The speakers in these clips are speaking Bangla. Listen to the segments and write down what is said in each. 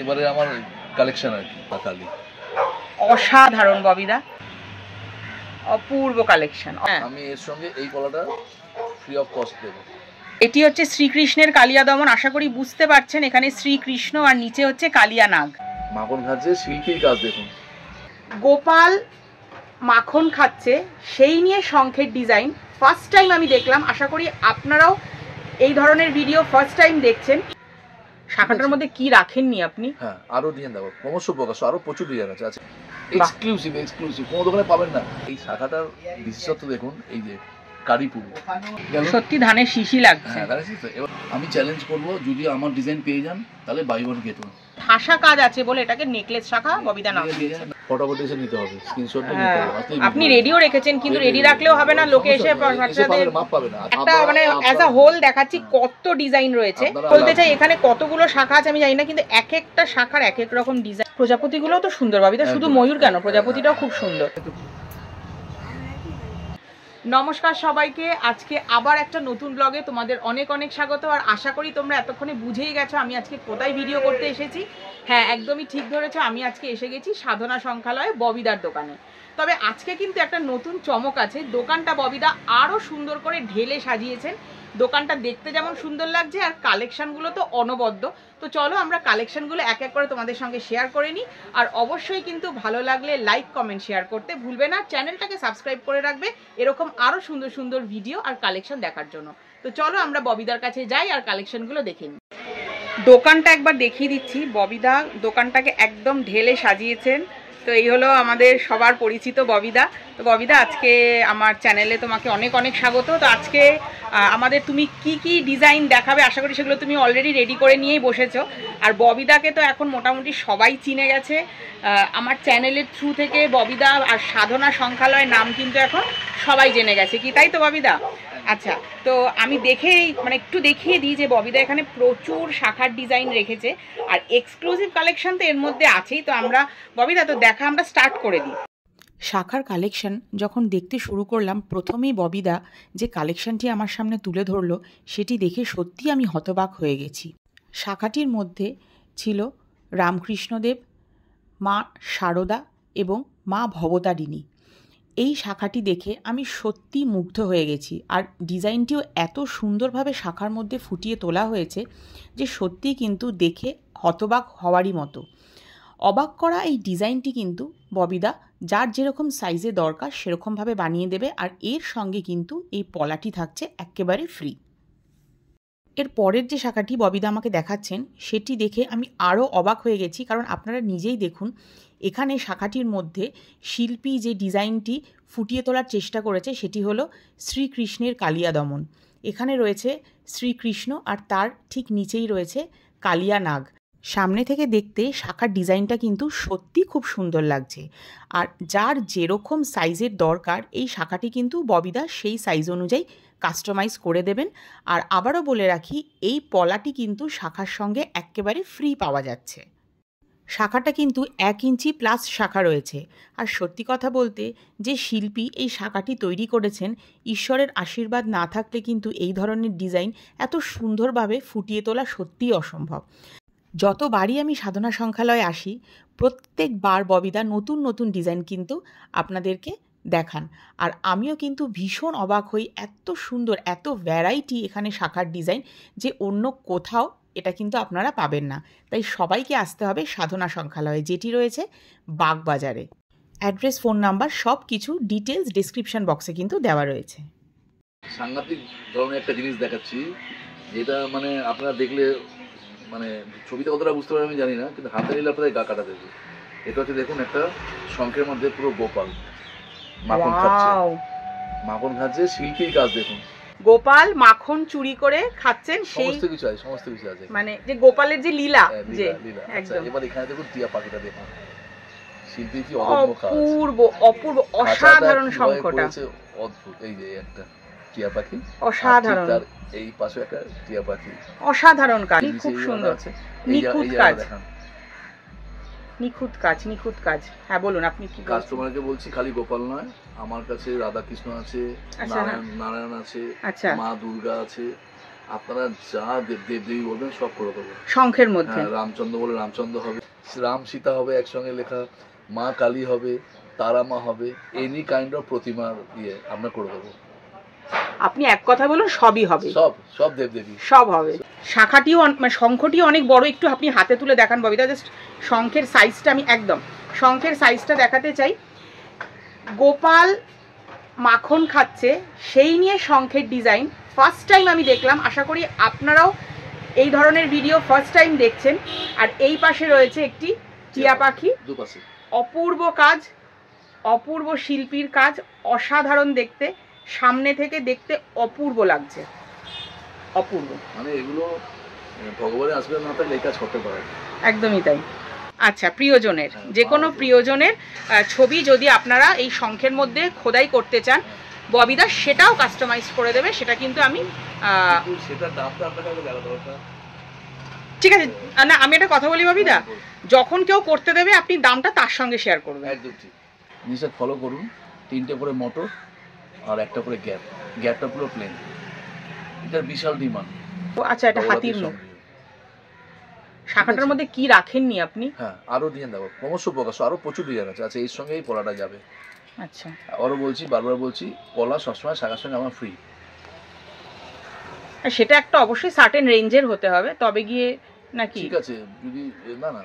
এবারে আমার কালেকশন আর কি কালি অসাধারণ ববিদা, অপূর্ব কালেকশন। আমি এর সঙ্গে এই কলাটা ফ্রি অফ কস্ট দেব। এটি হচ্ছে শ্রীকৃষ্ণের কালিয়া দমন। আশা করি বুঝতে পারছেন, এখানে শ্রীকৃষ্ণ আর নিচে হচ্ছে কালিয়া নাগ। মাখন খাচ্ছে, শিল্পীর কাজ দেখুন। গোপাল মাখন খাচ্ছে, সেই নিয়ে শঙ্খের ডিজাইন ফার্স্ট টাইম আমি দেখলাম। আশা করি আপনারাও এই ধরনের ভিডিও ফার্স্ট টাইম দেখছেন। শাখাটার মধ্যে কি রাখেননি আপনি? হ্যাঁ, আরো ডিজাইন দেখো, ক্রমশ প্রকাশ, আরো প্রচুর ডিজাইন আছে। আচ্ছা, এক্সক্লুসিভ কোনো দোকানে পাবেন না। এই শাখাটার বিশেষত্ব দেখুন, এই যে কারিপুর, সত্যি ধানের শিশি লাগছে। হ্যাঁ, ধানের শিশি। এবার আমি চ্যালেঞ্জ করব, যদি আমার ডিজাইন পেয়ে যান তাহলে বাই ওয়ান গেট ওয়ান। ঠাসা কাজ আছে বলে এটাকে নেকলেস শাখা ববিদা নাম। ফটোফট এসে নিতে হবে, স্ক্রিনশট নিতে হবে। আপনি রেডিও রেখেছেন, কিন্তু রেডি রাখলেও হবে না, লোকে এসে মাপ পাবে না। একটা মানে অ্যাজ আ হোল দেখাচ্ছি কত ডিজাইন রয়েছে। বলতে চাই এখানে কতগুলো শাখা আছে আমি জানি না, কিন্তু এক একটা শাখার এক এক রকম ডিজাইন। প্রজাপতিগুলোও তো সুন্দর ববিদা, শুধু ময়ূর কেন, প্রজাপতিটাও খুব সুন্দর। নমস্কার সবাইকে, আজকে আবার একটা নতুন ব্লগে তোমাদের অনেক অনেক স্বাগত। আর আশা করি তোমরা এতক্ষণে বুঝেই গেছো আমি আজকে কোথায় ভিডিও করতে এসেছি। হ্যাঁ, একদমই ঠিক ধরেছো, আমি আজকে এসে গেছি সাধনা সংখ্যালয়ে ববিদার দোকানে। তবে আজকে কিন্তু একটা নতুন চমক আছে। দোকানটা ববিদা আরও সুন্দর করে ঢেলে সাজিয়েছেন। দোকানটা দেখতে যেমন সুন্দর লাগছে, আর কালেকশানগুলো তো অনবদ্য। তো চলো আমরা কালেকশানগুলো এক এক করে তোমাদের সঙ্গে শেয়ার করে নিই। আর অবশ্যই কিন্তু ভালো লাগলে লাইক কমেন্ট শেয়ার করতে ভুলবে না। চ্যানেলটাকে সাবস্ক্রাইব করে রাখবে এরকম আরও সুন্দর সুন্দর ভিডিও আর কালেকশন দেখার জন্য। তো চলো আমরা ববিদার কাছে যাই আর কালেকশানগুলো দেখে নিই। দোকানটা একবার দেখিয়ে দিচ্ছি। ববিদা দোকানটাকে একদম ঢেলে সাজিয়েছেন। তো এই হলো আমাদের সবার পরিচিত ববিদা। তো ববিদা, আজকে আমার চ্যানেলে তোমাকে অনেক অনেক স্বাগত। তো আজকে আমাদের তুমি কি ডিজাইন দেখাবে, আশা করি সেগুলো তুমি অলরেডি রেডি করে নিয়েই বসেছো। আর ববিদাকে তো এখন মোটামুটি সবাই চিনে গেছে। আমার চ্যানেলের থ্রু থেকে ববিদা আর সাধনা সংখ্যালয়ের নাম কিন্তু এখন সবাই জেনে গেছে, কি তাই তো ববিদা? আচ্ছা, তো আমি একটু দেখিয়ে দিই যে ববিদা এখানে প্রচুর শাখার ডিজাইন রেখেছে, আর এক্সক্লুসিভ কালেকশন তো এর মধ্যে আছেই। তো আমরা ববিদা তো দেখা আমরা স্টার্ট করে দিই। শাখার কালেকশন যখন দেখতে শুরু করলাম, প্রথমেই ববিদা যে কালেকশনটি আমার সামনে তুলে ধরলো সেটি দেখে সত্যি আমি হতবাক হয়ে গেছি। শাখাটির মধ্যে ছিল রামকৃষ্ণদেব, মা শারদা এবং মা ভবতারিণী। এই শাখাটি দেখে আমি সত্যি মুগ্ধ হয়ে গেছি। আর ডিজাইনটিও এত সুন্দরভাবে শাখার মধ্যে ফুটিয়ে তোলা হয়েছে যে সত্যি কিন্তু দেখে হতবাক হওয়ারই মতো। অবাক করা এই ডিজাইনটি কিন্তু ববিদা যার যেরকম সাইজে দরকার সেরকমভাবে বানিয়ে দেবে। আর এর সঙ্গে কিন্তু এই পলাটি থাকছে একেবারে ফ্রি। এর পরের যে শাখাটি ববিদা আমাকে দেখাচ্ছেন সেটি দেখে আমি আরও অবাক হয়ে গেছি, কারণ আপনারা নিজেই দেখুন এখানে শাখাটির মধ্যে শিল্পী যে ডিজাইনটি ফুটিয়ে তোলার চেষ্টা করেছে সেটি হলো শ্রীকৃষ্ণের কালিয়া দমন। এখানে রয়েছে শ্রীকৃষ্ণ আর তার ঠিক নিচেই রয়েছে কালিয়া নাগ। সামনে থেকে দেখতে শাখার ডিজাইনটা কিন্তু সত্যি খুব সুন্দর লাগছে। আর যার যেরকম সাইজের দরকার এই শাখাটি কিন্তু ববিদা সেই সাইজ অনুযায়ী কাস্টমাইজ করে দেবেন। আর আবারও বলে রাখি, এই পলাটি কিন্তু শাখার সঙ্গে একেবারে ফ্রি পাওয়া যাচ্ছে। শাখাটা কিন্তু 1 ইঞ্চি প্লাস শাখা রয়েছে। আর সত্যি কথা বলতে যে শিল্পী এই শাখাটি তৈরি করেছেন, ঈশ্বরের আশীর্বাদ না থাকলে কিন্তু এই ধরনের ডিজাইন এত সুন্দরভাবে ফুটিয়ে তোলা সত্যিই অসম্ভব। যতবারই আমি সাধনা সংখ্যালয়ে আসি প্রত্যেকবার ববিদা নতুন নতুন ডিজাইন কিন্তু আপনাদেরকে দেখান। আর আমিও কিন্তু ভীষণ অবাক হই, এত সুন্দর এত ভ্যারাইটি এখানে শাখার ডিজাইন যে অন্য কোথাও এটা কিন্তু আপনারা পাবেন না। তাই সবাইকে আসতে হবে সাধনা সংখ্যালয়ে, যেটি রয়েছে বাগবাজারে। অ্যাড্রেস, ফোন নাম্বার সব কিছু ডিটেলস ডিসক্রিপশন বক্সে কিন্তু দেওয়া রয়েছে। সাংঘাতিক ধরনের একটা জিনিস দেখাচ্ছি, যেটা মানে আপনারা দেখলে মানে ছবিতে কতটা বুঝতে পারবেন আমি জানি না, কিন্তু হাতে নিলে আপনাদের গা কাটা দেবে। এটা হচ্ছে দেখুন একটা শঙ্খের মধ্যে পুরো গোপাল মাখন খাচ্ছে, শিল্পীর কাজ দেখুন। গোপাল মাখন চুরি করে খাচ্ছেন, সমস্ত কিছু আছে মানে যে গোপালের যে লীলা, যে একদম। এবার এখানে দেখুন টিয়া পাখিটা দেখুন, শিল্পী কি অপূর্ব অসাধারণ শঙ্খটা, অদ্ভুত। এই যে একটা টিয়া পাখি, অসাধারণ। তার এই পাশে একটা টিয়া পাখি, অসাধারণ কাজ, খুব সুন্দর আছে। নিখুঁত কাজ, নিখুঁত কাজ। হ্যাঁ বলুন, আপনি কি কাস্টমারকে বলছি খালি গোপাল নয়, আমার কাছে রাধা কৃষ্ণ আছে, নারায়ণ আছে, মা দুর্গা আছে, আপনারা যা দেবদেবী বলবেন সব করে দেবো। শঙ্খের মধ্যে হ্যাঁ, রামচন্দ্র বলে রামচন্দ্র হবে, রাম সীতা হবে একসঙ্গে লেখা, মা কালী হবে, তারা মা হবে, এনি কাইন্ড অফ প্রতিমার আমরা করে দেবো। আপনি এক কথা বলুন, সবই হবে, সব সব দেবদেবী সব হবে। শাখাটিও মানে শঙ্খটিও অনেক বড়, একটু আপনি হাতে তুলে দেখান ববিতা, জাস্ট শঙ্খের সাইজটা আমি একদম শঙ্খের সাইজটা দেখাতে চাই। গোপাল মাখন খাচ্ছে সেই নিয়ে শঙ্খের ডিজাইন ফার্স্ট টাইম আমি দেখলাম, আশা করি আপনারাও এই ধরনের ভিডিও ফার্স্ট টাইম দেখছেন। আর এই পাশে রয়েছে একটি টিয়া পাখি, দুপাশে অপূর্ব কাজ, অপূর্ব শিল্পীর কাজ, অসাধারণ দেখতে, সামনে থেকে দেখতে অপূর্ব লাগছে, অপূর্ব। মানে এগুলো ভগবানের আশীর্বাদ না থাকলে এই কাজ করতে পারে। একদমই তাই। আচ্ছা, প্রিয়জনের যে কোনো প্রিয়জনের ছবি যদি আপনারা এই শঙ্খের মধ্যে খোদাই করতে চান, ববিদা সেটাও কাস্টমাইজ করে দেবে, সেটা কিন্তু আমি সেটার দামটা আপনাকে আগে জানাতে হবে। ঠিক আছে না, আমি একটা কথা বলি ববিদা, যখন কেউ করতে দেবে আপনি দামটা তার সঙ্গে শেয়ার করবেন। একদম ঠিক। জিনিসটা ফলো করুন, 3টে করে মোটর আর একটা করে গ্যাপ, গ্যাপটা পুরো প্লেন, এটার বিশাল ডিমান্ড। আচ্ছা, এটা হাতির মুখ। শাখাটার মধ্যে কি রাখেননি আপনি? হ্যাঁ, আরো ডিজাইন দেবো, ক্রমশ প্রকাশ, আরো প্রচুর ডিজাইন আছে। আচ্ছা, এর সঙ্গে এই পলাটা যাবে। আচ্ছা, আরো বলছি, বারবার বলছি, পলা সবসময় শাখার সঙ্গে আমার ফ্রি। সেটা একটা অবশ্যই সার্টেন রেঞ্জের হতে হবে, তবে গিয়ে নাকি? ঠিক আছে, যদি না না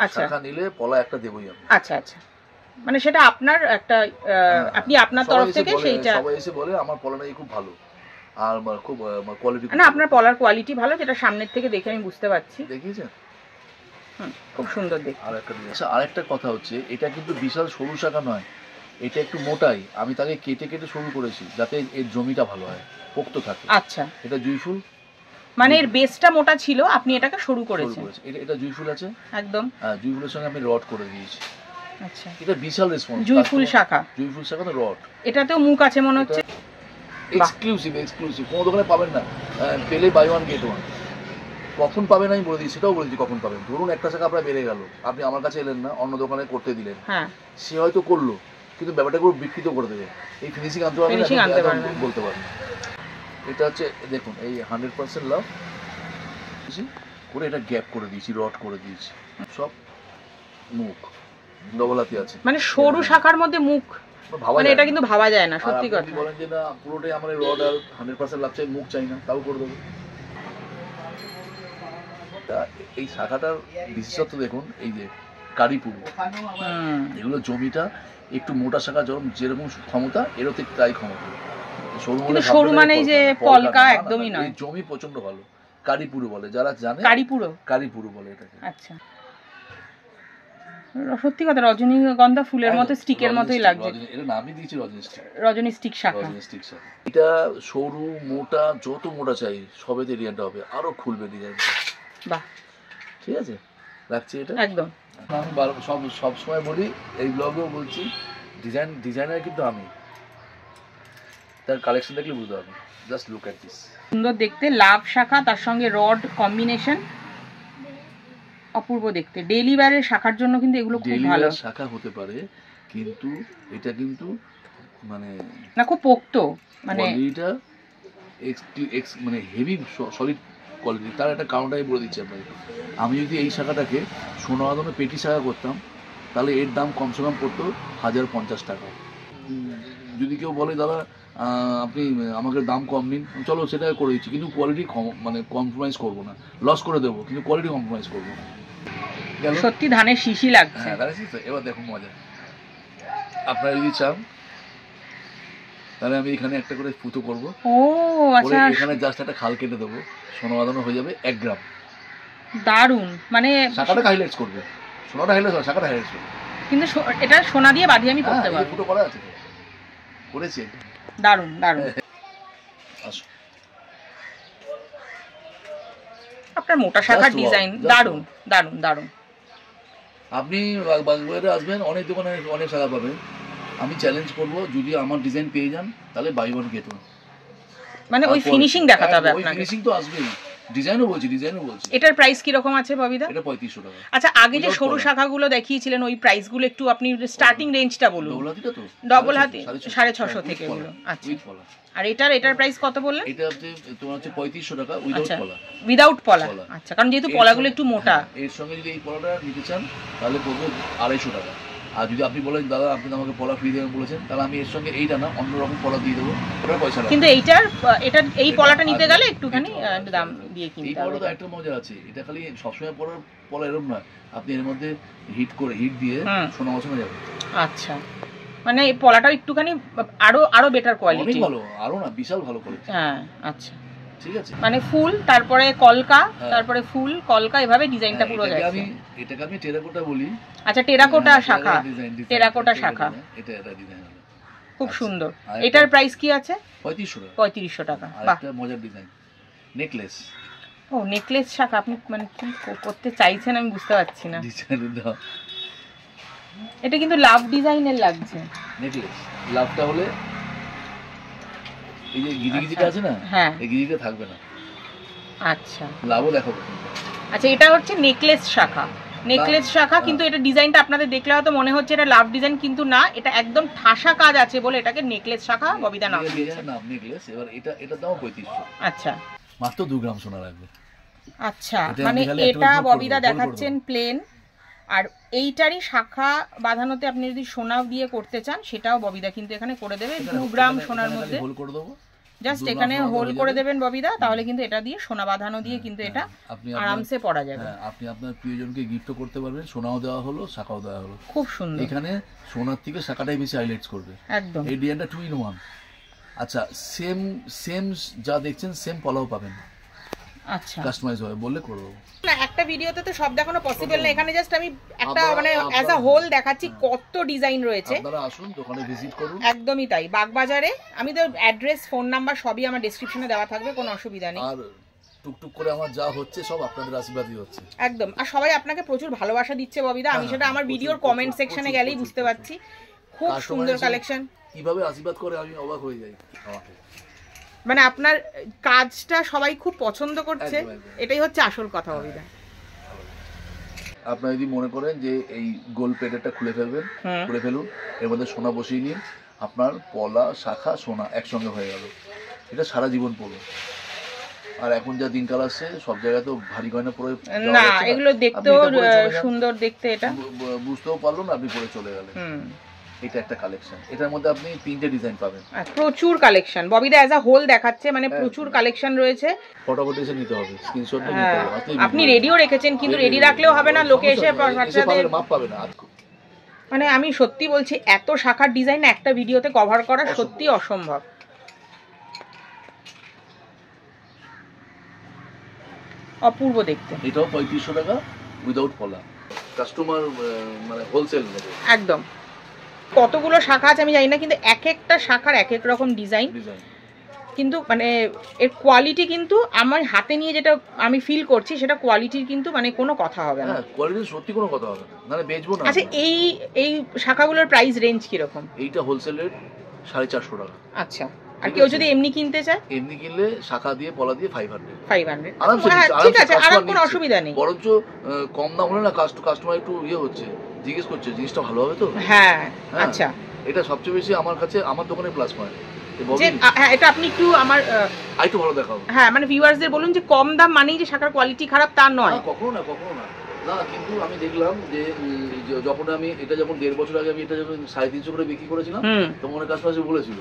আচ্ছা, শাখা নিলে পলা একটা দেবই আমি। আচ্ছা আচ্ছা, মানে সেটা আপনার একটা আপনি আপনার তরফ থেকে সেইটা। সবাই এসে বলে আমার পলাটা খুব ভালো আর খুব কোয়ালিটি। না, আপনার পলার কোয়ালিটি ভালো, যেটা সামনের থেকে দেখে আমি বুঝতে পারছি। দেখিয়েছেন? খুব সুন্দর দেখতে। আচ্ছা, আরেকটা কথা হচ্ছে, এটা কিন্তু বিশাল সরু শাখা নয়, এটা একটু মোটাই। আমি তাকে কেটে কেটে সরু করেছি যাতে এর জমিটা ভালো হয়, পোক্ত থাকে। আচ্ছা, এটা জুঁইফুল, মানে এর বেসটা মোটা ছিল, আপনি এটাকে সরু করেছেন। এটা জুঁইফুল আছে একদম। হ্যাঁ, জুঁইফুলের সঙ্গে আমি রড করে দিয়েছি। আচ্ছা, এটা বিশাল রেসপন্স। জুঁইফুল শাখা, জুঁইফুল শাখা তো রড। এটাতেও মুখ আছে মনে হচ্ছে। এক্সক্লুসিভ, এক্সক্লুসিভ, কোনো দোকানে পাবেন না। পেলে বাই ওয়ান গেট ওয়ান। কখন পাবেন আমি বলে দিই, সেটাও বলে দিই কখন পাবেন। ধরুন একটা শাখা আপনার বেড়ে গেল, আপনি আমার কাছে এলেন না, অন্য দোকানে করতে দিলেন, হ্যাঁ, সে হয়তো করলো, কিন্তু ব্যাপারটা পুরো বিকৃত করে দেবে। এই ফিনিশিং আনতে পারবেন না, বলতে পারবেন। এটা হচ্ছে দেখুন, এই 100% লাভ করে এটা গ্যাপ করে দিয়েছি, রড করে দিয়েছি, সব মুখ ডবল হাতি আছে। মানে সরু শাখার মধ্যে মুখ, মানে এটা কিন্তু ভাবা যায় না, সত্যি কথা। বলেন যে না পুরোটাই আমার রড আর 100% লাভ চাই, মুখ চাই না, তাও করে দেবো। এই শাখাটার বিশেষত্ব দেখুন, এই যে কারিপুর, এগুলো জমিটা একটু মোটা শাখা, যেরকম ক্ষমতা এরও ঠিক তাই ক্ষমতা। সরু মানে যে পলকা একদমই নয়, জমি প্রচন্ড ভালো। কারিপুরু বলে, যারা জানে কারিপুরু বলে এটাকে। আচ্ছা, সত্যি কথা, রজনীগন্ধা ফুলের মতো, স্টিকের মতোই লাগছে। এটা নামই দিয়েছি রজনী স্টিক শাখা। এটা সরু মোটা, যত মোটা চাই সবেতে ডিজাইনটা হবে, আরো খুলবে ডিজাইনটা। বাহ, ঠিক আছে, রাখছি এটা একদম। আমি সব সময় বলি, এই ব্লগেও বলছি, ডিজাইনার কিন্তু আমি, তার কালেকশন দেখলে বুঝতে পারবেন। জাস্ট লুক এট দিস, সুন্দর দেখতে, লাভ শাখা তার সঙ্গে রড কম্বিনেশন, অপূর্ব দেখতে। ডেইলি ওয়্যারের শাখার জন্য কিন্তু এগুলো খুব ভালো শাখা হতে পারে, কিন্তু এটা কিন্তু মানে না, খুব পোক্ত, মানে এটা মানে হেভি সলিড কোয়ালিটি। তার একটা কারণটা আমি বলে দিচ্ছি আপনাকে। আমি যদি এই শাখাটাকে সোনাদামে পেটি শাখা করতাম, তাহলে এর দাম কমসে কম পড়তো 1050 টাকা। যদি কেউ বলে দাদা আপনি আমাকে দাম কম নিন, চলো সেটা করে দিচ্ছি, কিন্তু কোয়ালিটি মানে কম্প্রোমাইজ করবো না, লস করে দেবো, কিন্তু কোয়ালিটি কম্প্রোমাইজ করবো না। সত্যি ধানের শিশি লাগছে। হ্যাঁ, ধানের শিশি। এবার দেখুন মজা, আপনারা যদি চান তাহলে আমি এখানে একটা করে ফুটো করবো। ও আচ্ছা, এখানে জাস্ট একটা খাল কেটে দেবো, সোনা বাঁধানো হয়ে যাবে 1 গ্রাম। দারুন, মানে শাখাটা হাইলাইটস করবে, সোনাটা হাইলাইটস হবে, শাখাটা হাইলাইটস করবে। কিন্তু এটা সোনা দিয়ে বাঁধিয়ে আমি করতে পারবো। ফুটো করা আছে, করেছি। দারুন দারুন। আসো, আপনার মোটা শাখার ডিজাইন দারুন দারুন দারুন। আপনি বাজারে আসবেন, অনেক দোকানে অনেক শাখা পাবেন। আমি চ্যালেঞ্জ করবো, যদি আমার ডিজাইন পেয়ে যান তাহলে বাই ওয়ান গেট ওয়ান। মানে ওই ফিনিশিং দেখাতে হবে আপনাকে। ফিনিশিং তো আসবেই, ডিজাইনও বলছি। এটার প্রাইস কি রকম আছে ববিদা? এটা 3500 টাকা। আচ্ছা, আগে যে সরু শাখাগুলো দেখিয়েছিলেন ওই প্রাইসগুলো একটু আপনি স্টার্টিং রেঞ্জটা বলুন। ডবল হাতি 650 থেকে গুলো। আচ্ছা, আর এটার প্রাইস কত বললেন? এটা হচ্ছে তোমার হচ্ছে 3500 টাকা উইদাউট পলা। উইদাউট পলা, আচ্ছা, কারণ যেহেতু পলাগুলো একটু মোটা। এর সঙ্গে যদি এই পলাটা নিতে চান তাহলে পড়বে 250 টাকা। আর যদি আপনি বলেন দাদা আপনি আমাকে পলা ফ্রি দেবেন বলেছেন, তাহলে আমি এর সঙ্গে এইটা না অন্য রকম পলা দিয়ে দেবো, ওটার পয়সা লাগবে। কিন্তু এই পলাটা নিতে গেলে একটুখানি দাম দিয়ে কিনতে হবে। এই পলাটা একটা মজা আছে, এটা খালি সবসময় পরার পলা এরকম নয়, আপনি এর মধ্যে হিট দিয়ে সোনা বসানো যাবে। আচ্ছা, মানে এই পলাটাও একটুখানি আরো বেটার কোয়ালিটি। অনেক ভালো, আরো না বিশাল ভালো কোয়ালিটি। হ্যাঁ, আচ্ছা, ঠিক আছে। মানে ফুল, তারপরে কলকা, তারপরে ফুল কলকা, এভাবে ডিজাইনটা পুরো যাচ্ছে। এটাকে আমি টেরাকোটা বলি। আচ্ছা, টেরাকোটা শাখা, টেরাকোটা শাখা, এটা ডিজাইন খুব সুন্দর। এটার প্রাইস কি আছে? 3500 টাকা। বাহ, একটা মজার ডিজাইন নেকলেস। ও, নেকলেস শাখা আপনি মানে কি করতে চাইছেন আমি বুঝতে পারছি না। এটা কিন্তু লাভ ডিজাইনের লাগছে। নেকলেস লাভটা হলে এই যে গিরিগিরিটা আছে না, হ্যাঁ, এই গিরিগিরিটা থাকবে না। আচ্ছা, লাভও দেখাবো। আচ্ছা, এটা হচ্ছে নেকলেস শাখা। কিন্তু এটা ডিজাইনটা আপনাদের দেখলে হয়তো মনে হচ্ছে এটা লাভ ডিজাইন, কিন্তু না, এটা একদম ঠাসা কাজ আছে বলে এটাকে নেকলেস শাখা ববিদা নাম দিয়েছে। নাম নেকলেস। এবার এটা দাম 3500। আচ্ছা, মাত্র 2 গ্রাম সোনা লাগবে। আচ্ছা, মানে এটা ববিদা দেখাচ্ছেন প্লেন, আর এইটারই শাখা বাঁধানোতে আপনি যদি সোনা দিয়ে করতে চান সেটাও ববিদা কিন্তু এখানে করে দেবে। 2 গ্রাম সোনার মধ্যে হোল করে দেবো, জাস্ট এখানে হোল করে দেবেন ববিদা, তাহলে কিন্তু এটা দিয়ে সোনা বাঁধানো দিয়ে কিন্তু এটা আরামসে পরা যাবে। আপনি আপনার প্রিয়জনকে গিফটও করতে পারবেন, সোনাও দেওয়া হলো, শাখাও দেওয়া হলো, খুব সুন্দর। এখানে সোনার থেকে শাখাটাই বেশি হাইলাইটস করবে একদম। এই ডিজাইনটা 2 in 1। আচ্ছা, সেম যা দেখছেন সেম পলাও পাবেন। আচ্ছা, কাস্টমাইজ হবে বললে করে দেবো। না, একটা ভিডিওতে তো সব দেখানো পসিবল না, এখানে জাস্ট আমি একটা মানে অ্যাজ আ হোল দেখাচ্ছি কত ডিজাইন রয়েছে। আপনারা আসুন, দোকানে ভিজিট করুন। একদমই তাই, বাগবাজারে। আমি তো অ্যাড্রেস, ফোন নাম্বার সবই আমার ডেসক্রিপশনে দেওয়া থাকবে, কোনো অসুবিধা নেই। আর টুকটুক করে আমার যা হচ্ছে সব আপনাদের আশীর্বাদই হচ্ছে। একদম। আর সবাই আপনাকে প্রচুর ভালোবাসা দিচ্ছে ববিদা, আমি সেটা আমার ভিডিওর কমেন্ট সেকশনে গেলেই বুঝতে পারছি। খুব সুন্দর কালেকশন। কিভাবে আশীর্বাদ করে আমি অবাক হয়ে যাই। মানে আপনার কাজটা সবাই খুব পছন্দ করছে, এটাই হচ্ছে আসল কথা ববিদা। আপনারা যদি মনে করেন যে এই গোল প্লেটেরটা খুলে ফেলুন, এর মধ্যে সোনা বসিয়ে নিন, আপনার পলা শাখা সোনা একসঙ্গে হয়ে গেল। এটা সারা জীবন পড়ুন। আর এখন যা দিনকাল আসছে সব জায়গায় তো ভারী গয়না পরে না, এগুলো দেখতেও সুন্দর দেখতে, এটা বুঝতেও পারলো না, আপনি পরে চলে গেলেন। এটা একটা কালেকশন, এটার মধ্যে আপনি 3টে ডিজাইন পাবেন। প্রচুর কালেকশন ববিদা অ্যাজ আ হোল দেখাচ্ছে, মানে প্রচুর কালেকশন রয়েছে। ফটোফটো এসে নিতে হবে, স্ক্রিনশট নিতে হবে। আপনি রেডিও রেখেছেন, কিন্তু রেডি রাখলেও হবে না, লোকে এসে মাপ পাবে না। মানে আমি সত্যি বলছি, এত শাখার ডিজাইন একটা ভিডিওতে কভার করা সত্যি অসম্ভব। অপূর্ব দেখতে। এটাও 3500 টাকা উইদাউট পলা। কাস্টমার মানে হোলসেল নেবে একদম। কতগুলো শাখা আছে আমি জানি না, কিন্তু এক একটা শাখার এক এক রকম ডিজাইন, কিন্তু মানে এর কোয়ালিটি কিন্তু আমার হাতে নিয়ে যেটা আমি ফিল করছি সেটা কোয়ালিটির কিন্তু মানে কোনো কথা হবে না। কোয়ালিটির সত্যি কোনো কথা হবে না, মানে বেচবো না। আচ্ছা, এই শাখাগুলোর প্রাইস রেঞ্জ কি রকম? এইটা হোলসেল রেট 450 টাকা। আচ্ছা, আর কেউ যদি এমনি কিনতে চায়? এমনি কিনলে শাখা দিয়ে পলা দিয়ে 500। ঠিক আছে, আর কোনো অসুবিধা নেই। বরঞ্চ কম দাম হলে না কাস্টমার একটু হচ্ছে, জিজ্ঞেস করছে জিনিসটা ভালো হবে তো। হ্যাঁ, আচ্ছা, এটা সবচেয়ে বেশি আমার কাছে আমার দোকানে প্লাস পয়েন্ট। এটা আপনি একটু আমার একটু ভালো দেখাবো। হ্যাঁ, মানে ভিউয়ার্সদের বলুন যে কম দাম মানেই যে শাখার কোয়ালিটি খারাপ তা নয়। কখনো না না, কিন্তু আমি দেখলাম যে যখন আমি এটা যখন 1.5 বছর আগে আমি এটা যখন 350 করে বিক্রি করেছিলাম, তো মনে কাস্টমার বলেছিল,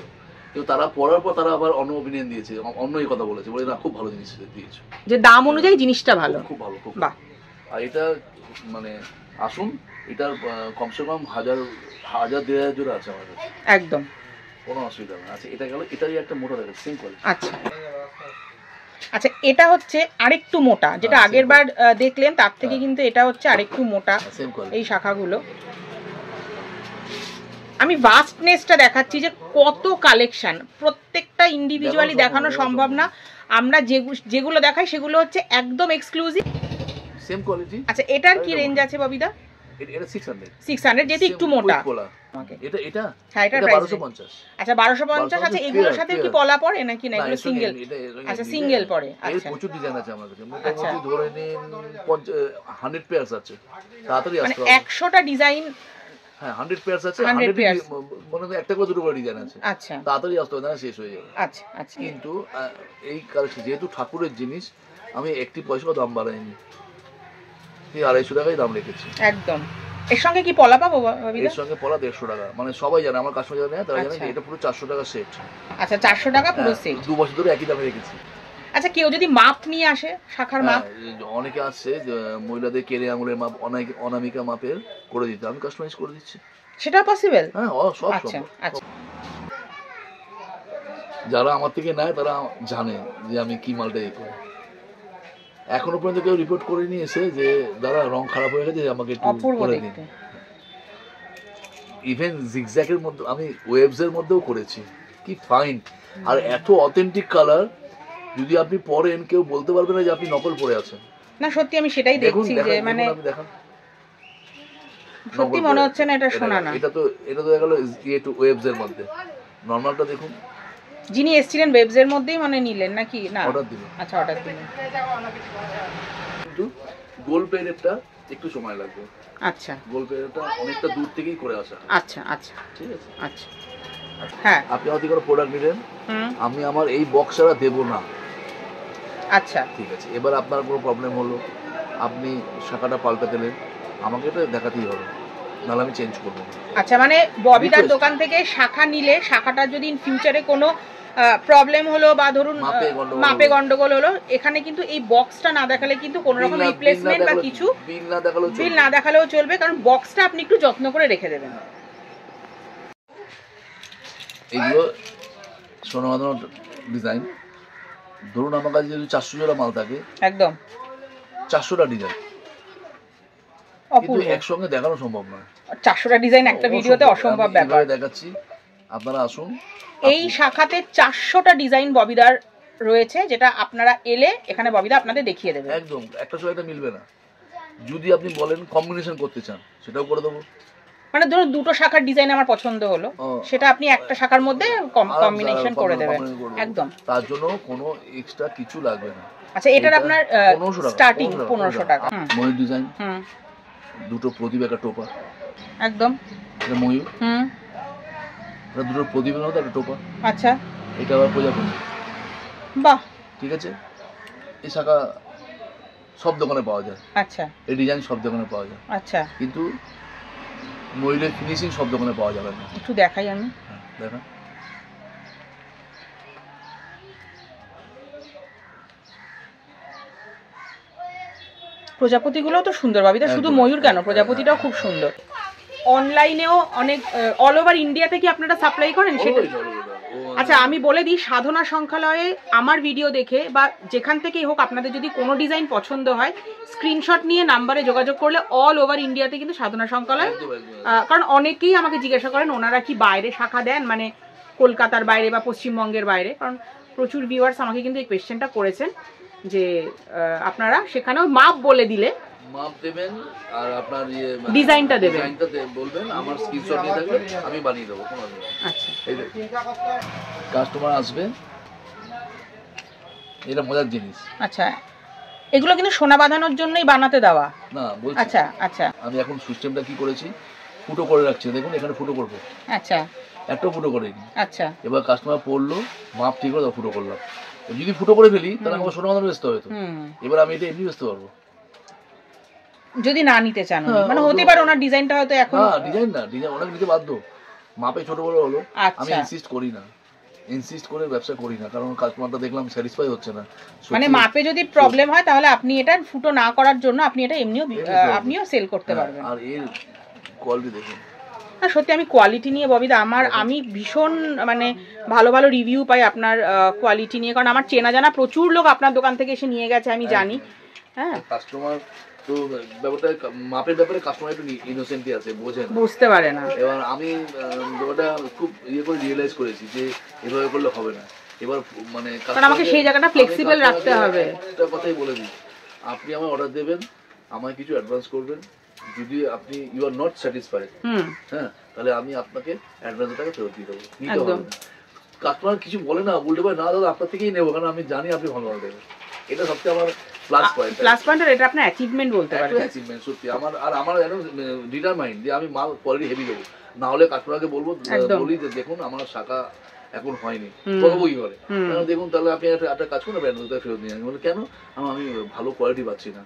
কিন্তু তারা পড়ার পর তারা আবার অন্য অপিনিয়ন দিয়েছে, অন্য এই কথা বলেছে, বলে না খুব ভালো জিনিস দিয়েছো, যে দাম অনুযায়ী জিনিসটা ভালো, খুব ভালো, খুব। বাহ। আর এটা মানে আসুন, এটার কমসে কম 1000-1500 জোড়া আছে আমার কাছে, একদম কোনো অসুবিধা নেই। আচ্ছা, এটা গেল, এটারই একটা মোটা দেখে সেম কোয়ালিটি। আচ্ছা, এটা হচ্ছে আরেকটু মোটা, যেটা আগের বার দেখলেন তার থেকে কিন্তু এটা হচ্ছে আরেকটু মোটা এই শাখাগুলো। আমি ভাস্টনেসটা দেখাচ্ছি যে কত কালেকশন, প্রত্যেকটা ইন্ডিভিজুয়ালি দেখানো সম্ভব না। আমরা যেগুলো দেখাই সেগুলো হচ্ছে একদম এক্সক্লুসিভ, সেম কোয়ালিটি। আচ্ছা, এটার কি রেঞ্জ আছে ববিদা? এটা 600 600 যেহেতু একটু মোটা পলা। এটা এটা হ্যাঁ এটা 1250। আচ্ছা 1250। আচ্ছা এগুলোর সাথে কি পলা পড়ে নাকি না এগুলো সিঙ্গেল? আচ্ছা সিঙ্গেল পড়ে। আচ্ছা প্রচুর ডিজাইন আছে আমার কাছে, মোটামুটি ধরে নিন 100 পেয়ার্স আছে, তাড়াতাড়ি আসতে হবে। 100টা ডিজাইন, হ্যাঁ 100 পেয়ার্স আছে, 100 পেয়ার্স মনে হয় একটা করে দুটো করে ডিজাইন আছে। আচ্ছা তাড়াতাড়ি আসতে হবে না, শেষ হয়ে যাবে। আচ্ছা আচ্ছা। কিন্তু এই কালেকশন যেহেতু ঠাকুরের জিনিস, আমি একটি পয়সাও দাম বাড়াইনি, 250 টাকাই দাম রেখেছি একদম। এর সঙ্গে কি পলা পাবো? এর সঙ্গে পলা 150 টাকা, মানে সবাই জানে, আমার কাস্টমার জানে, তারা জানে যে এটা পুরো 400 টাকা সেট। আচ্ছা 400 টাকা পুরো সেট, 2 বছর ধরে একই দামে রেখেছি। আচ্ছা কেউ যদি মাপ নিয়ে আসে, শাখার মাপ? অনেকে আসছে মহিলাদের কেড়ে আঙুলের মাপ, অনামিকা মাপের করে দিতে, আমি কাস্টমাইজ করে দিচ্ছি। সেটা পসিবল? হ্যাঁ সব। আচ্ছা আচ্ছা। যারা আমার থেকে নেয় তারা জানে যে আমি কি মালটা এই করি। এখনো পর্যন্ত কেউ রিপোর্ট করে নিয়ে এসে যে দাদা রং খারাপ হয়ে গেছে, আমাকে একটু করে দিন। ইভেন জিগজ্যাগের মধ্যে আমি ওয়েভস এর মধ্যেও করেছি, কি ফাইন, আর এত অথেন্টিক কালার, যদি আপনি পরেন কেউ বলতে পারবে না যে আপনি নকল পরে আছেন। না সত্যি আমি সেটাই দেখছি যে মানে সত্যি মনে হচ্ছে না এটা সোনা না। এটা তো হয়ে গেল একটু ওয়েভস এর মধ্যে। নরমালটা দেখুন, যিনি এসেছিলেন ওয়েভস এর মধ্যেই মানে নিলেন নাকি? না অর্ডার দিলেন। আচ্ছা অর্ডার দিলেন। কিন্তু গোল্ড প্লেটেরটা একটু সময় লাগবে। আচ্ছা গোল্ড প্লেটেরটা অনেকটা দূর থেকেই করে আসা। আচ্ছা আচ্ছা ঠিক আছে। আচ্ছা হ্যাঁ। আপনি আমাদের কোনো প্রোডাক্ট নিলেন, আমি আমার এই বক্স ছাড়া দেবো না। আচ্ছা ঠিক আছে। এবার আপনার কোনো প্রবলেম হলো, আপনি শাখাটা পাল্টে দিলেন, আমাকে এটা দেখাতেই হবে, নাহলে আমি চেঞ্জ করবো। আচ্ছা মানে ববিদার দোকান থেকে শাখা নিলে, শাখাটা যদি ইন ফিউচারে কোনো প্রবলেম হলো বা ধরুন মাপে গন্ডগোল হলো, এখানে কিন্তু এই বক্সটা না দেখালে কিন্তু কোনো রকম রিপ্লেসমেন্ট বা কিছু বিল না দেখালেও চলবে, কারণ বক্সটা আপনি একটু যত্ন করে রেখে দেবেন। এগুলো সোনা বাঁধানোর ডিজাইন। ধরুন আমার কাছে যদি 400 জোড়া মাল থাকে, একদম 400টা ডিজাইন, কিন্তু একসঙ্গে দেখানো সম্ভব নয়। 400টা ডিজাইন একটা ভিডিওতে অসম্ভব ব্যাপার। দেখাচ্ছি, আপনারা আসুন। এই শাখাতে 400টা ডিজাইন ববিদার রয়েছে, যেটা আপনারা এলে এখানে ববিদা আপনাদের দেখিয়ে দেবে। একদম একটা সময় এটা মিলবে না, যদি আপনি বলেন কম্বিনেশন করতে চান সেটাও করে দেবো। মানে ধরুন দুটো শাখার ডিজাইন আমার পছন্দ হলো, সেটা আপনি একটা শাখার মধ্যে কম্বিনেশন করে দেবেন একদম। তার জন্য কোনো এক্সট্রা কিছু লাগবে না। আচ্ছা এটার আপনার স্টার্টিং 1500 টাকা। ময়ূর ডিজাইন, দুটো প্রদীপ, একটা টোপা, একদম এটা ময়ূর, এটা দুটো প্রদীপের মধ্যে একটা টোপা। আচ্ছা এটা আবার প্রজাপতি। বাহ, ঠিক আছে। এই শাখা সব দোকানে পাওয়া যায়। আচ্ছা এই ডিজাইন সব দোকানে পাওয়া যায়। আচ্ছা, কিন্তু ময়ূরের ফিনিশিং সব দোকানে পাওয়া যাবে না। একটু দেখাই আমি। দেখা। প্রজাপতিগুলো তো সুন্দর বাবিদা, শুধু ময়ূর কেন, প্রজাপতিটাও খুব সুন্দর। অনলাইনেও অনেক অল ওভার ইন্ডিয়া থেকে আপনারা সাপ্লাই করেন সেটা? আচ্ছা আমি বলে দিই, সাধনা সংখ্যালয়ে আমার ভিডিও দেখে বা যেখান থেকেই হোক আপনাদের যদি কোনো ডিজাইন পছন্দ হয়, স্ক্রিনশট নিয়ে নাম্বারে যোগাযোগ করলে অল ওভার ইন্ডিয়াতে কিন্তু সাধনা সংখ্যালয়, কারণ অনেকেই আমাকে জিজ্ঞাসা করেন ওনারা কি বাইরে শাখা দেন, মানে কলকাতার বাইরে বা পশ্চিমবঙ্গের বাইরে, কারণ প্রচুর ভিউয়ার্স আমাকে কিন্তু এই কোয়েশ্চেনটা করেছেন যে আপনারা সেখানেও মাপ বলে দিলে মাপ দেবেন আর আপনার ডিজাইনটা দেবেন, ডিজাইনটা বলবেন, আমার স্ক্রিনশট নিয়ে থাকলে আমি বানিয়ে দেবো। কোনো অসুবিধা নেই। আচ্ছা এই দেখুন কাস্টমার আসবে, এটা মজার জিনিস। আচ্ছা এগুলো কিন্তু সোনা বাঁধানোর জন্যই বানাতে দেওয়া না বলছি। আচ্ছা আচ্ছা, আমি এখন সিস্টেমটা কি করেছি, ফুটো করে রাখছি, দেখুন এখানে ফুটো করবো। আচ্ছা একটা ফুটো করে নি। আচ্ছা এবার কাস্টমার পড়লো, মাপ ঠিক করে ফুটো করলাম। যদি ফুটো করে ফেলি তাহলে আমার সোনা বাঁধানো ব্যস্ত হতো, এবার আমি এটা এমনি ব্যস্ত পারবো যদি না নিতে চান। মানে হতে পারে ওনার ডিজাইনটা হয়তো এখন না, ডিজাইন না, ডিজাইন ওনাকে নিতে বাধ্য, মাপে ছোট বড় হলো। আমি ইনসিস্ট করি না, ইনসিস্ট করে ব্যবসা করি না, কারণ কাস্টমারটা দেখলাম স্যাটিসফাই হচ্ছে না। মানে মাপে যদি প্রবলেম হয় তাহলে আপনি এটা ফুটো না করার জন্য আপনি এটা আপনিও সেল করতে পারবেন। আর এর কোয়ালিটি দেখুন। না সত্যি আমি কোয়ালিটি নিয়ে ববিদা আমি ভীষণ মানে ভালো ভালো রিভিউ পাই আপনার কোয়ালিটি নিয়ে, কারণ আমার চেনা জানা প্রচুর লোক আপনার দোকান থেকে এসে নিয়ে গেছে, আমি জানি। হ্যাঁ কাস্টমার তো ব্যাপারটা মাপের ব্যাপারে কাস্টমার একটু ইনোসেন্টই আছে, বোঝেন, বুঝতে পারে না। এবার আমি ব্যাপারটা খুব করে রিয়েলাইজ করেছি যে এভাবে করলে হবে না। এবার মানে আমাকে সেই জায়গাটা ফ্লেক্সিবল রাখতে হবে। একটা কথাই বলে দিই, আপনি আমার অর্ডার দেবেন, আমায় কিছু অ্যাডভান্স করবেন, যদি আপনি ইউ আর নট স্যাটিসফাইড, হ্যাঁ, তাহলে আমি আপনাকে অ্যাডভান্স টাকা ফেরত দিয়ে দেবো, নিতে হবে না। কাস্টমার কিছু বলে না, উল্টে পারে না দাদা আপনার থেকেই নেবো, কারণ আমি জানি আপনি ভালো মাল দেবেন। এটা সবচেয়ে আমার প্লাস পয়েন্ট। প্লাস পয়েন্ট, আর এটা আপনার অ্যাচিভমেন্ট বলতে পারেন। অ্যাচিভমেন্ট সত্যি আমার। আর আমার যেন ডিটারমাইন্ড যে আমি মাল কোয়ালিটি হেভি দেবো, না হলে কাস্টমারকে বলবো, বলি যে দেখুন আমার শাখা এখন হয়নি, বলবো কি করে, দেখুন তাহলে আপনি একটা কাজ করুন, ব্র্যান্ড ফেরত নিয়ে আসবেন। কেন? আমি ভালো কোয়ালিটি পাচ্ছি না,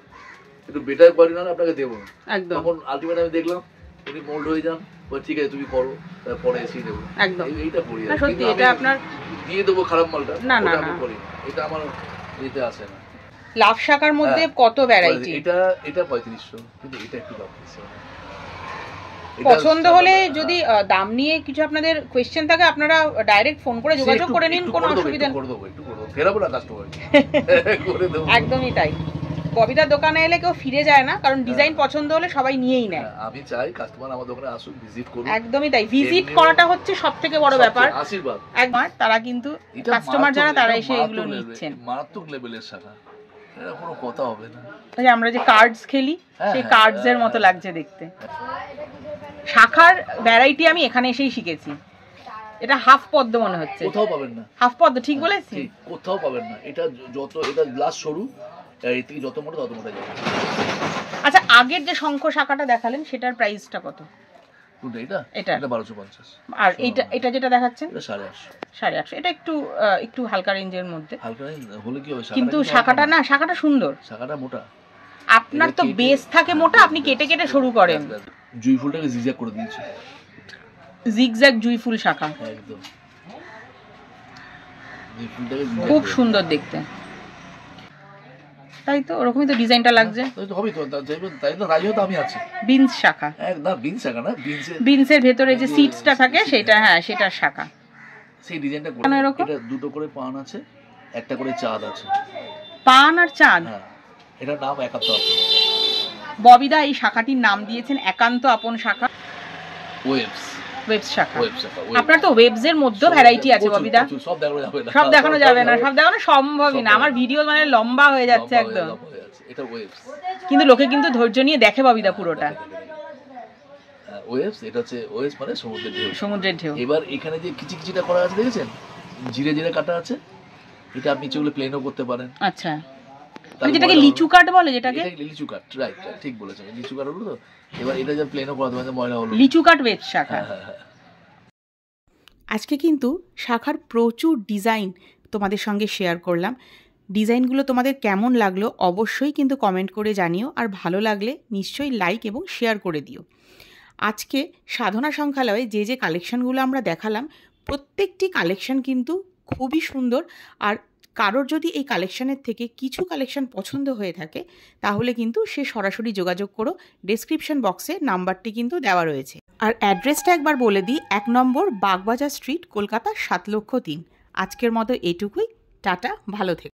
একটু বেটার কোয়ালিটি না আপনাকে দেবো না। তখন আলটিমেট আমি দেখলাম উনি মোল্ড হয়ে যান, ঠিক আছে তুমি করো, পরে এসেই দেবো। এইটা করি, সত্যি এটা আপনার দিয়ে দেবো খারাপ মালটা, না না আমি করি, এটা আমার এতে আসে না। লাভ শাখার মধ্যে কত ভ্যারাইটি? এটা 3500, কিন্তু এটা একটু দাম বেশি। পছন্দ হলে যদি দাম নিয়ে কিছু আপনাদের কোয়েশ্চেন থাকে, আপনারা ডাইরেক্ট ফোন করে যোগাযোগ করে নিন, কোনো অসুবিধা নেই। করে দেবো, একটু করে দেবো, ফেরাবো না কাস্টমার, করে দেবো। একদমই তাই। ববিদার দোকানে এলে কেউ ফিরে যায় না, কারণ ডিজাইন পছন্দ হলে সবাই নিয়েই নেয়। আমি চাই কাস্টমার আমার দোকানে আসুক, ভিজিট করুক। একদমই তাই, ভিজিট করাটা হচ্ছে সবথেকে বড় ব্যাপার, আশীর্বাদ। একবার তারা কিন্তু কাস্টমার যারা তারা এসে এগুলো নিচ্ছেন। মারাত্মক লেভেলের শাখা, এটা কোনো কথা হবে না। আমরা যে কার্ডস খেলি, সেই কার্ডস এর মতো লাগছে দেখতে। শাখার ভ্যারাইটি আমি এখানে এসেই শিখেছি। এটা হাফ পদ্ম মনে হচ্ছে, কোথাও পাবেন না। হাফ পদ্ম, ঠিক বলেছি? কোথাও পাবেন না। এটা যত, এটা গ্লাস সরু, এর থেকে যত মোটা তত মোটা যাবে। আচ্ছা, আগের যে শঙ্খ শাখাটা দেখালেন সেটার প্রাইসটা কত? এটা 1250। আর এটা যেটা দেখাচ্ছেন এটা 850। 850। এটা একটু হালকা রেঞ্জের মধ্যে। হালকা রেঞ্জ হলে কি হবে, কিন্তু শাখাটা না, শাখাটা সুন্দর, শাখাটা মোটা। আপনার তো বেস থাকে মোটা, আপনি কেটে কেটে শুরু করেন। জুই ফুলটাকে জিগজ্যাগ করে দিয়েছি, জিগজ্যাগ জুই ফুল শাখা, একদম জুই ফুলটাকে খুব সুন্দর দেখতে। তাই তো, ওরকমই তো ডিজাইনটা লাগছে। হবে তো, তাই তো রাজি হতো আমি আছি। বিনস শাখা, না বিনস শাখা না, বিনসের ভেতরে যে সিডসটা থাকে সেটা, হ্যাঁ সেটার শাখা। সেই ডিজাইনটা করে এটা দুটো করে পান আছে, একটা করে চাঁদ আছে। পান আর চাঁদ, হ্যাঁ, এটা নাম একান্ত আপন। ববিদা এই শাখাটির নাম দিয়েছেন একান্ত আপন শাখা, ওয়েবস শাখা। আপনার তো ওয়েবস এর মধ্যে ভ্যারাইটি আছে ববিদা, সব দেখানো যাবে না, সব দেখানো সম্ভবই না। আমার ভিডিও মানে লম্বা হয়ে যাচ্ছে একদম। এটা ওয়েবস, কিন্তু লোকে কিন্তু ধৈর্য নিয়ে দেখে ববিদা পুরোটা। ওয়েবস, এটা হচ্ছে ওয়েবস মানে সমুদ্রের ঢেউ, সমুদ্রের ঢেউ। এবার এখানে যে কিচিকিচিটা করা আছে দেখেছেন, জিরে জিরে কাটা আছে, এটা আপনি চলে প্লেনও করতে পারেন। আচ্ছা, যেটাকে লিচু কাট বলে, যেটাকে লিচু কাট, রাইট, ঠিক বলেছেন, লিচু কাট হলো তো। এবার এটা যে প্লেনও করা যাবে, ময়লা হলো, লিচু কাট ওয়েব শাখা। আজকে কিন্তু শাখার প্রচুর ডিজাইন তোমাদের সঙ্গে শেয়ার করলাম। ডিজাইনগুলো তোমাদের কেমন লাগলো অবশ্যই কিন্তু কমেন্ট করে জানিও, আর ভালো লাগলে নিশ্চয়ই লাইক এবং শেয়ার করে দিও। আজকে সাধনা সংখ্যালয়ে যে যে কালেকশানগুলো আমরা দেখালাম, প্রত্যেকটি কালেকশান কিন্তু খুবই সুন্দর। আর কারোর যদি এই কালেকশানের থেকে কিছু কালেকশান পছন্দ হয়ে থাকে, তাহলে কিন্তু সে সরাসরি যোগাযোগ করো, ডেসক্রিপশন বক্সে নাম্বারটি কিন্তু দেওয়া রয়েছে। আর অ্যাড্রেসটা একবার বলে দিই, 1 নম্বর বাগবাজার স্ট্রিট, কলকাতা 7,03,000। আজকের মতো এটুকুই, টাটা, ভালো থেকো।